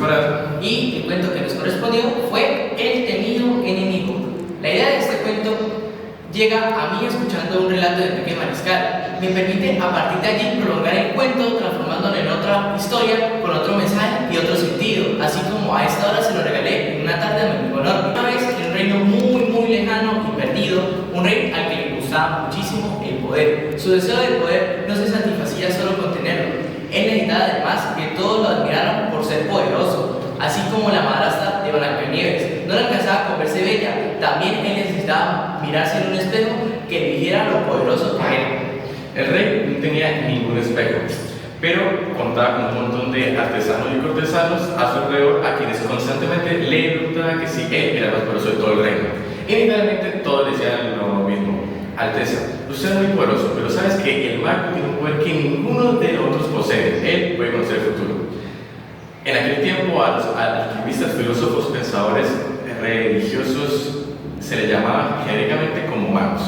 disparar. Y el cuento que nos correspondió fue El temido enemigo. La idea de este cuento llega a mí escuchando un relato de Enrique Mariscal. Me permite a partir de allí prolongar el cuento transformándolo en otra historia con otro mensaje y otro sentido, así como a esta hora se lo regalé en una tarde a mi amigo Norma. Una vez en un reino muy lejano y perdido, un rey al que le gustaba muchísimo el poder. Su deseo de poder no se satisfacía solo con tenerlo. Él necesitaba además que todos lo admiraran por ser poderoso, así como la madrastra de Blancanieves. No le alcanzaba con verse bella, también él necesitaba mirarse en un espejo que le dijera lo poderoso que era. El rey no tenía ningún espejo, pero contaba con un montón de artesanos y cortesanos a su alrededor a quienes constantemente le preguntaban que si él era el más poderoso de todo el reino. Inicialmente todos decían lo mismo: Alteza, usted es muy poderoso, pero sabes que el mago tiene un poder que ninguno de los otros posee. Él puede conocer el futuro. En aquel tiempo a los alquimistas, filósofos, pensadores religiosos se les llamaba genéricamente como magos.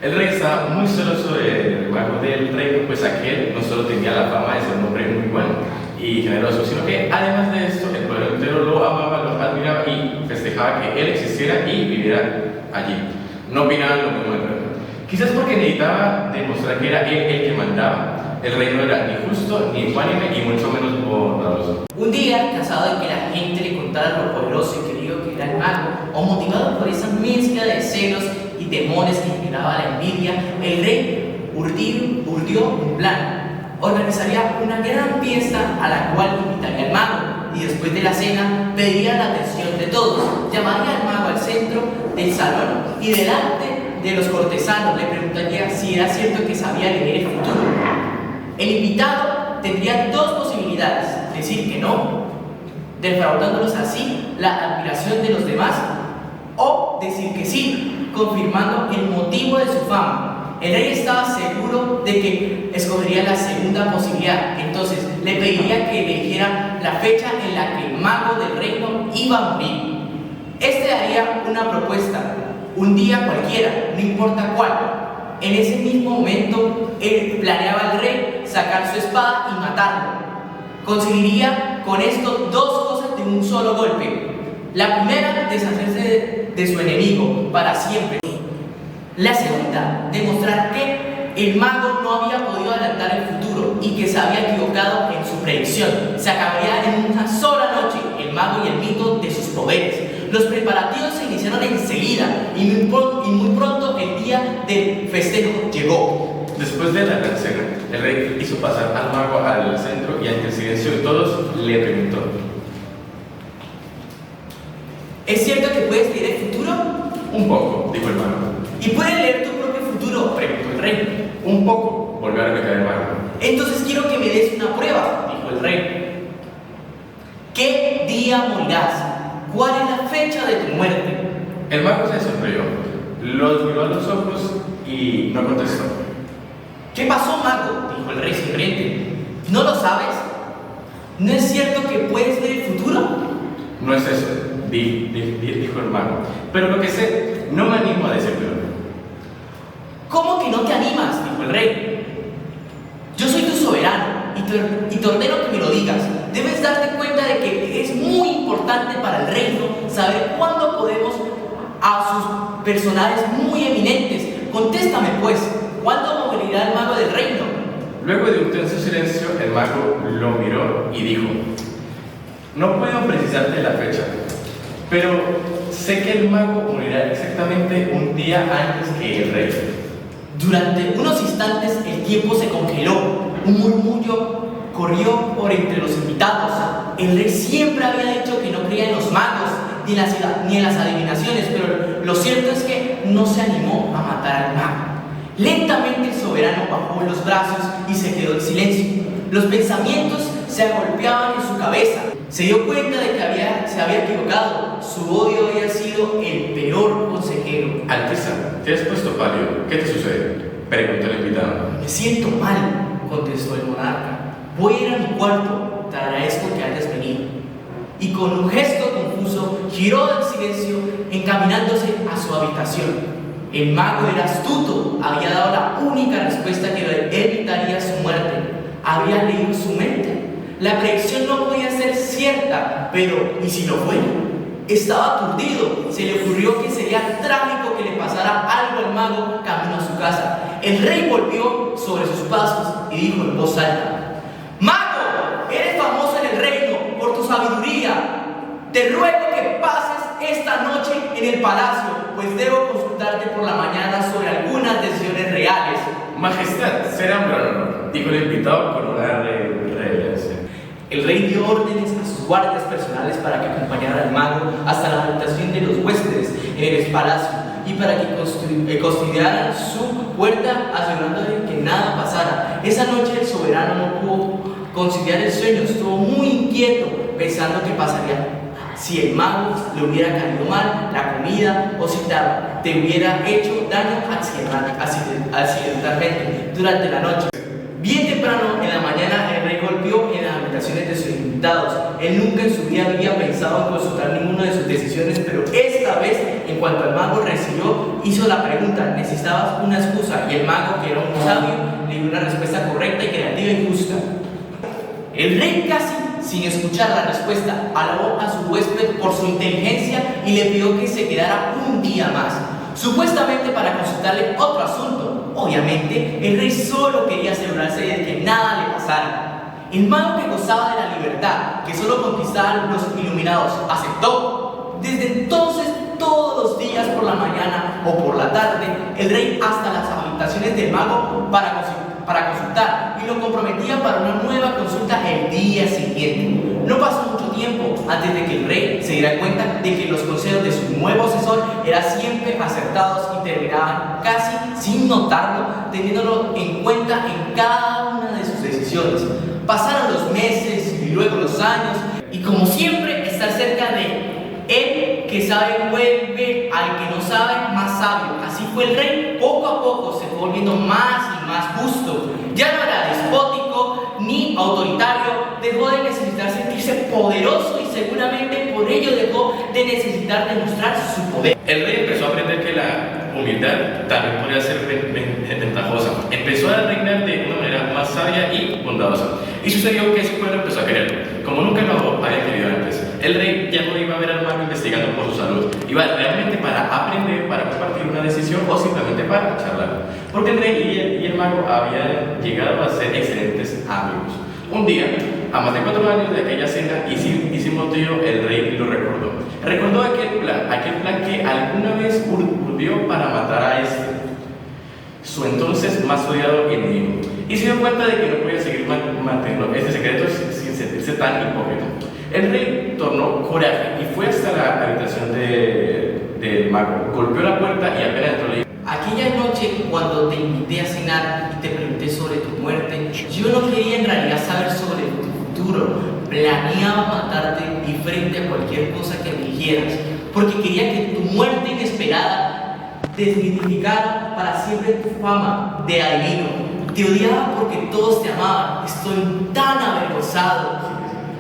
El rey estaba muy celoso del mago del reino, pues aquel no solo tenía la fama de ser un hombre muy bueno y generoso, sino que además de esto el pueblo entero lo amaba, lo admiraba y festejaba que él existiera y viviera allí. No opinaban lo mismo del rey. Quizás porque necesitaba demostrar que era él el que mandaba. El rey no era ni justo, ni ecuánime y mucho menos bondadoso. Un día, cansado de que la gente le contara lo poderoso y querido que era el mago, o motivado por esa mezcla de celos y temores que generaba la envidia, el rey urdió un plan. Organizaría una gran fiesta a la cual invitaría al mago, y después de la cena pediría la atención de todos. Llamaría al mago al centro del salón y delante de los cortesanos le preguntaría si era cierto que sabía leer el futuro. El invitado tendría dos posibilidades: decir que no, defraudándolos así la admiración de los demás, o decir que sí, confirmando el motivo de su fama. El rey estaba seguro de que escogería la segunda posibilidad, entonces le pediría que le dijera la fecha en la que el mago del reino iba a morir. Este haría una propuesta: un día cualquiera, no importa cuál. En ese mismo momento, él planeaba al rey sacar su espada y matarlo. Conseguiría con esto dos cosas de un solo golpe. La primera, deshacerse de su enemigo para siempre. La segunda, demostrar que el mago no había podido adelantar el futuro y que se había equivocado en su predicción. Se acabaría en una sola noche el mago y el mito de sus poderes. Los preparativos se iniciaron enseguida y muy pronto el día del festejo llegó. Después de la gran cena, el rey hizo pasar al mago al centro y ante el silencio de todos le preguntó: ¿Es cierto que puedes leer el futuro? Un poco, dijo el mago. ¿Y puedes leer tu propio futuro?, preguntó el rey. Un poco, volvió a repetir el mago. Entonces quiero que me des una prueba, dijo el rey. ¿Qué día morirás? ¿Cuál es la fecha de tu muerte? El mago se sonrió, los miró a los ojos y no contestó. ¿Qué pasó, mago?, dijo el rey sonriente. ¿No lo sabes? ¿No es cierto que puedes ver el futuro? No es eso, dijo el mago, pero lo que sé, no me animo a decirlo. ¿Cómo que no te animas?, dijo el rey. Yo soy tu soberano y te ordeno que me lo digas. Debes darte cuenta de que es muy importante para el reino saber cuándo podemos a sus personajes muy eminentes. Contéstame pues, ¿cuándo morirá el mago del reino? Luego de un tenso silencio, el mago lo miró y dijo: no puedo precisarte la fecha, pero sé que el mago morirá exactamente un día antes que el rey. Durante unos instantes el tiempo se congeló. Un murmullo corrió por entre los invitados. El rey siempre había dicho que no creía en los magos ni en las adivinaciones, pero lo cierto es que no se animó a matar al mago. Lentamente el soberano bajó los brazos y se quedó en silencio. Los pensamientos se agolpeaban en su cabeza. Se dio cuenta de que se había equivocado. Su odio había sido el peor consejero. Alteza, te has puesto pálido. ¿Qué te sucede?, preguntó el invitado. Me siento mal, contestó el monarca. Voy a ir a mi cuarto, te agradezco que hayas venido. Y con un gesto confuso giró del silencio encaminándose a su habitación. El mago era astuto, había dado la única respuesta que evitaría su muerte. Había leído su mente. La predicción no podía ser cierta, pero ¿y si lo fuera? Estaba aturdido, se le ocurrió que sería trágico que le pasara algo al mago camino a su casa. El rey volvió sobre sus pasos y dijo en voz alta: ¡Mago! Eres famoso en el reino por tu sabiduría. Te ruego que pases esta noche en el palacio, pues debo consultarte por la mañana sobre algunas decisiones reales. Majestad, será un gran honor, dijo el invitado con una reverencia. El rey dio órdenes a sus guardias personales para que acompañaran al mago hasta la habitación de los huéspedes en el palacio y para que custodiaran su puerta, asegurándole que nada pasara. Esa noche el soberano no pudo conciliar el sueño, estuvo muy inquieto pensando qué pasaría si el mago le hubiera caído mal la comida o si te hubiera hecho daño accidentalmente durante la noche. Bien temprano en la mañana el rey golpeó en las habitaciones de sus invitados. Él nunca en su vida había pensado en consultar ninguna de sus decisiones, pero esta vez, en cuanto el mago recibió, hizo la pregunta: necesitabas una excusa, y el mago, que era un sabio, le dio una respuesta correcta y creativa y justa. El rey, casi sin escuchar la respuesta, alabó a su huésped por su inteligencia y le pidió que se quedara un día más, supuestamente para consultarle otro asunto. Obviamente, el rey solo quería asegurarse de que nada le pasara. El mago, que gozaba de la libertad que solo conquistaban los iluminados, aceptó. Desde entonces, todos los días por la mañana o por la tarde, el rey hasta las habitaciones del mago para consultar, y lo comprometía para una nueva consulta el día siguiente. No pasó mucho tiempo antes de que el rey se diera cuenta de que los consejos de su nuevo asesor eran siempre acertados y terminaban casi sin notarlo, teniéndolo en cuenta en cada una de sus decisiones. Pasaron los meses y luego los años, y como siempre, estar cerca de él que sabe vuelve al que no sabe más sabio. Así fue el rey. Poco a poco se fue volviendo más y más justo. Ya no era despótico ni autoritario. Dejó de necesitar sentirse poderoso y seguramente por ello dejó de necesitar demostrar su poder. El rey empezó a aprender que la humildad también podía ser ventajosa. Empezó a reinar de una manera más sabia y bondadosa. Y sucedió que su pueblo empezó a quererlo, como nunca lo había querido antes. El rey ya no iba a ver al mago investigando por su salud, iba realmente para aprender, para compartir una decisión o simplemente para charlar. Porque el rey y el mago habían llegado a ser excelentes amigos. Un día, a más de 4 años de aquella cena y sin motivo, el rey lo recordó. Recordó aquel plan que alguna vez urdió para matar a su entonces más odiado enemigo. Y se dio cuenta de que no podía seguir manteniendo este secreto sin sentirse tan hipócrita. El rey tornó coraje y fue hasta la habitación del mago. Golpeó la puerta y apenas entró le dijo: aquella noche, cuando te invité a cenar y te pregunté sobre tu muerte, yo no quería en realidad saber sobre tu futuro. Planeaba matarte y frente a cualquier cosa que me dijeras, porque quería que tu muerte inesperada desmitificara para siempre tu fama de adivino. Te odiaba porque todos te amaban. Estoy tan avergonzado.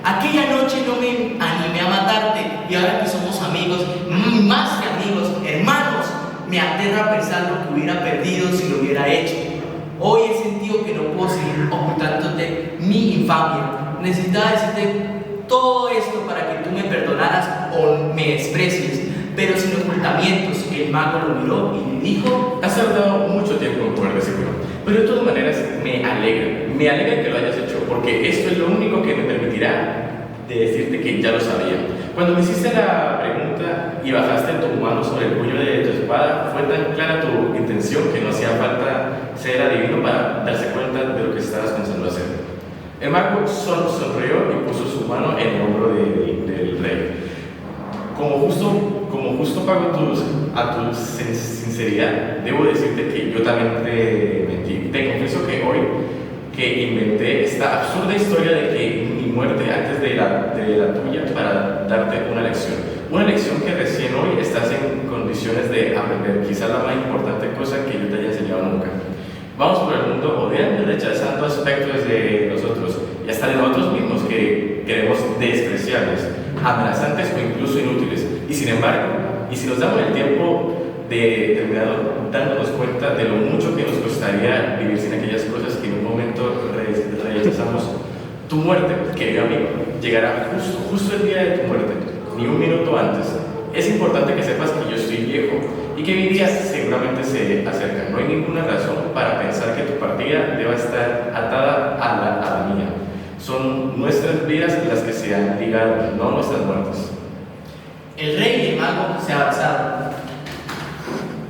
Aquella noche no me animé a matarte, y ahora que somos amigos, más que amigos, hermanos, me aterra pensar lo que hubiera perdido si lo hubiera hecho. Hoy he sentido que no puedo seguir ocultándote mi infamia. Necesitaba decirte todo esto para que tú me perdonaras o me desprecies, pero sin ocultamientos. El mago lo miró y le dijo: has tardado mucho tiempo en poder decirlo, pero de todas maneras me alegra que lo hayas hecho, porque esto es lo único que me permitirá de decirte que ya lo sabía. Cuando me hiciste la pregunta y bajaste tu mano sobre el puño de tu espada, fue tan clara tu intención que no hacía falta ser adivino para darse cuenta de lo que estabas pensando hacer. El mago sonrió y puso su mano en el hombro del rey. Como justo pago a tu sinceridad, debo decirte que yo también te mentí. Te confieso que hoy que inventé esta absurda historia de que mi muerte antes de la tuya para darte una lección que recién hoy estás en condiciones de aprender, quizás la más importante cosa que yo te haya enseñado nunca. Vamos por el mundo odiando y rechazando aspectos de nosotros y hasta de nosotros mismos que queremos despreciables, amenazantes o incluso inútiles. Y sin embargo, y si nos damos el tiempo de terminar dándonos cuenta de lo mucho que nos costaría vivir sin aquellas cosas que en un momento rechazamos, Tu muerte, querido amigo, llegará justo el día de tu muerte, ni un minuto antes. Es importante que sepas que yo estoy viejo y que mi día seguramente se acerca. No hay ninguna razón para pensar que tu partida deba estar atada a la mía. Son nuestras vidas las que se han ligado, no nuestras muertes. El rey y el mago se abrazaron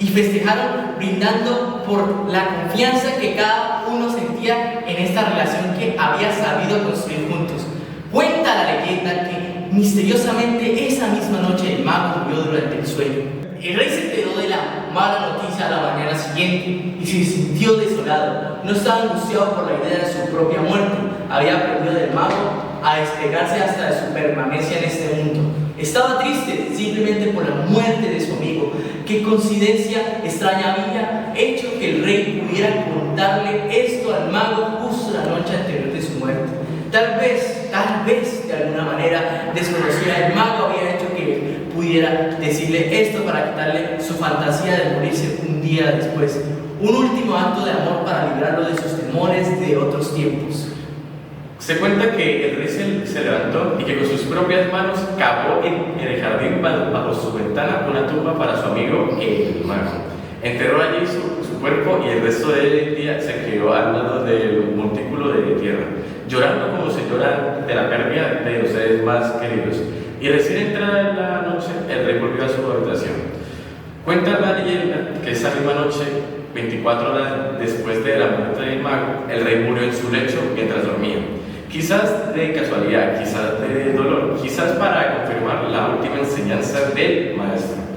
y festejaron brindando por la confianza que cada uno sentía en esta relación que había sabido construir juntos. Cuenta la leyenda que misteriosamente esa misma noche el mago murió durante el sueño. El rey se enteró de la mala noticia a la mañana siguiente y se sintió desolado. No estaba angustiado por la idea de su propia muerte. Había aprendido del mago a despegarse hasta de su permanencia en este mundo. Estaba triste simplemente por la muerte de su amigo. Qué coincidencia extraña había hecho que el rey pudiera contarle esto al mago justo la noche anterior de su muerte. Tal vez, de alguna manera desconocida, el mago había hecho que pudiera decirle esto para quitarle su fantasía de morirse un día después. Un último acto de amor para librarlo de sus temores de otros tiempos. Se cuenta que el rey se levantó y que con sus propias manos cavó en el jardín bajo su ventana una tumba para su amigo el mago. Enterró allí su cuerpo y el resto del día se quedó al lado del montículo de tierra, llorando como se llora de la pérdida de los seres más queridos. Y recién entrada la noche, el rey volvió a su habitación. Cuenta la leyenda que esa misma noche, 24 horas después de la muerte del mago, el rey murió en su lecho mientras dormía. Quizás de casualidad, quizás de dolor, quizás para confirmar la última enseñanza del maestro.